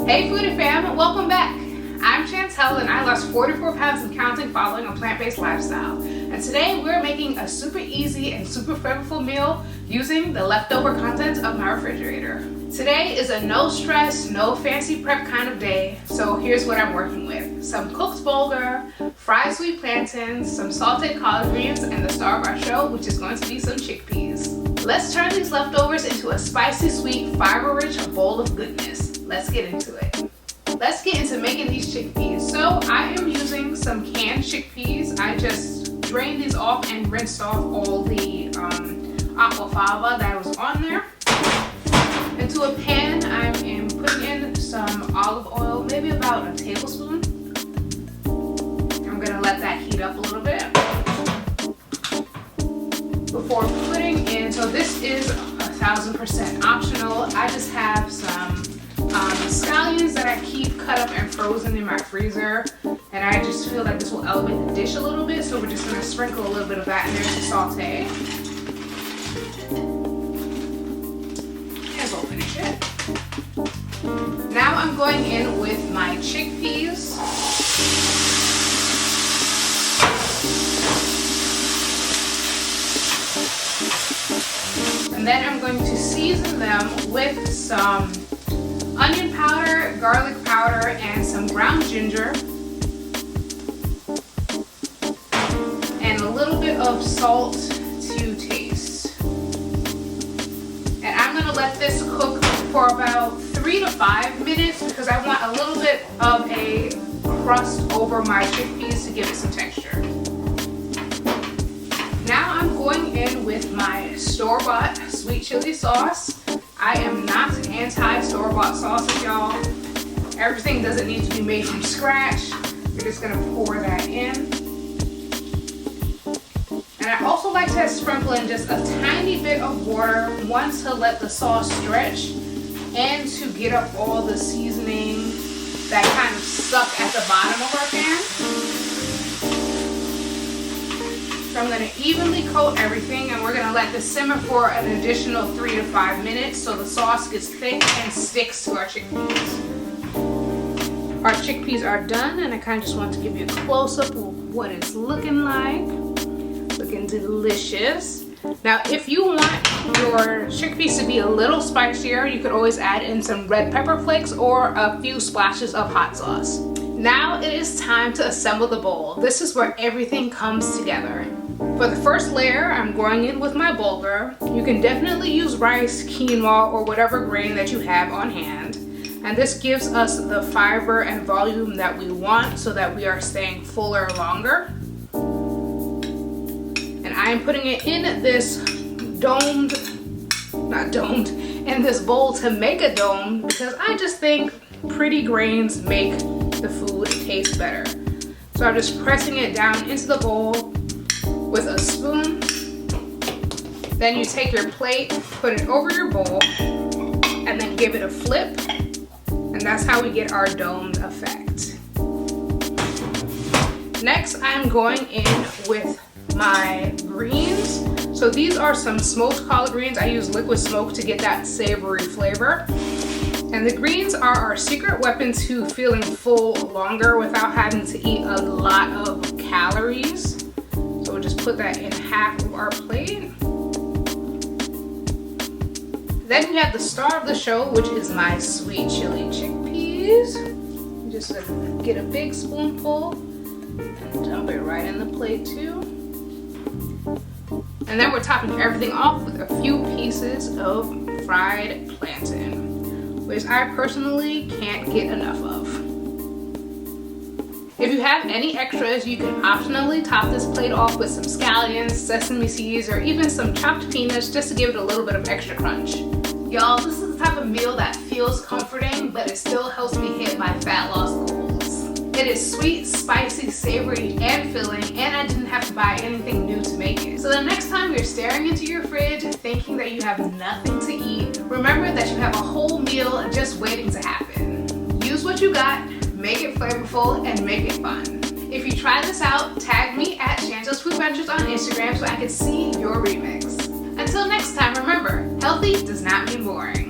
Hey Foodie fam, welcome back. I'm Chantel and I lost 44 pounds and counting following a plant-based lifestyle. And today we're making a super easy and super flavorful meal using the leftover contents of my refrigerator. Today is a no stress, no fancy prep kind of day, so here's what I'm working with. Some cooked bulgur, fried sweet plantains, some sauteed collard greens, and the star of our show, which is going to be some chickpeas. Let's turn these leftovers into a spicy, sweet, fiber-rich bowl of goodness. Let's get into it. Let's get into making these chickpeas. So I am using some canned chickpeas. I just drained these off and rinsed off all the aquafaba that was on there. Into a pan, I am putting in some olive oil, maybe about a tablespoon. I'm gonna let that heat up a little bit before putting in, so this is 1000% optional. I just have some scallions that I keep cut up and frozen in my freezer, and I just feel like this will elevate the dish a little bit, so we're just gonna sprinkle a little bit of that in there to saute. And we'll finish it. Now I'm going in with my chickpeas. And then I'm going to season them with some onion powder, garlic powder, and some ground ginger. And a little bit of salt to taste. And I'm gonna let this cook for about 3 to 5 minutes because I want a little bit of a crust over my chickpeas to give it some texture. Now I'm going in with my store-bought sweet chili sauce. I am not anti-store-bought sauces, y'all. Everything doesn't need to be made from scratch. You're just gonna pour that in. And I also like to sprinkle in just a tiny bit of water, one to let the sauce stretch and to get up all the seasoning that kind of stuck at the bottom of our pan. So I'm going to evenly coat everything, and we're going to let this simmer for an additional 3 to 5 minutes so the sauce gets thick and sticks to our chickpeas. Our chickpeas are done, and I kind of just want to give you a close-up of what it's looking like. Looking delicious. Now, if you want your chickpeas to be a little spicier, you could always add in some red pepper flakes or a few splashes of hot sauce. Now it is time to assemble the bowl. This is where everything comes together. For the first layer, I'm going in with my bulgur. You can definitely use rice, quinoa, or whatever grain that you have on hand. And this gives us the fiber and volume that we want so that we are staying fuller longer. And I am putting it in this in this bowl to make a dome because I just think pretty grains make the food taste better. So I'm just pressing it down into the bowl with a spoon. Then you take your plate, put it over your bowl, and then give it a flip. And that's how we get our domed effect. Next, I'm going in with my greens. So these are some smoked collard greens. I use liquid smoke to get that savory flavor. And the greens are our secret weapon to feeling full longer without having to eat a lot of calories. So we'll just put that in half of our plate. Then we have the star of the show, which is my sweet chili chickpeas. Just get a big spoonful and dump it right in the plate too. And then we're topping everything off with a few pieces of fried plantain, which I personally can't get enough of. If you have any extras, you can optionally top this plate off with some scallions, sesame seeds, or even some chopped peanuts just to give it a little bit of extra crunch. Y'all, this is the type of meal that feels comforting, but it still helps me hit my fat loss goals. It is sweet, spicy, savory, and filling, and I didn't have to buy anything new to make it. So the next time you're staring into your fridge thinking that you have nothing to eat, remember that you have a whole meal just waiting to happen. Use what you got, make it flavorful, and make it fun. If you try this out, tag me at Chantel's Foodventures on Instagram so I can see your remix. Until next time, remember, healthy does not mean boring.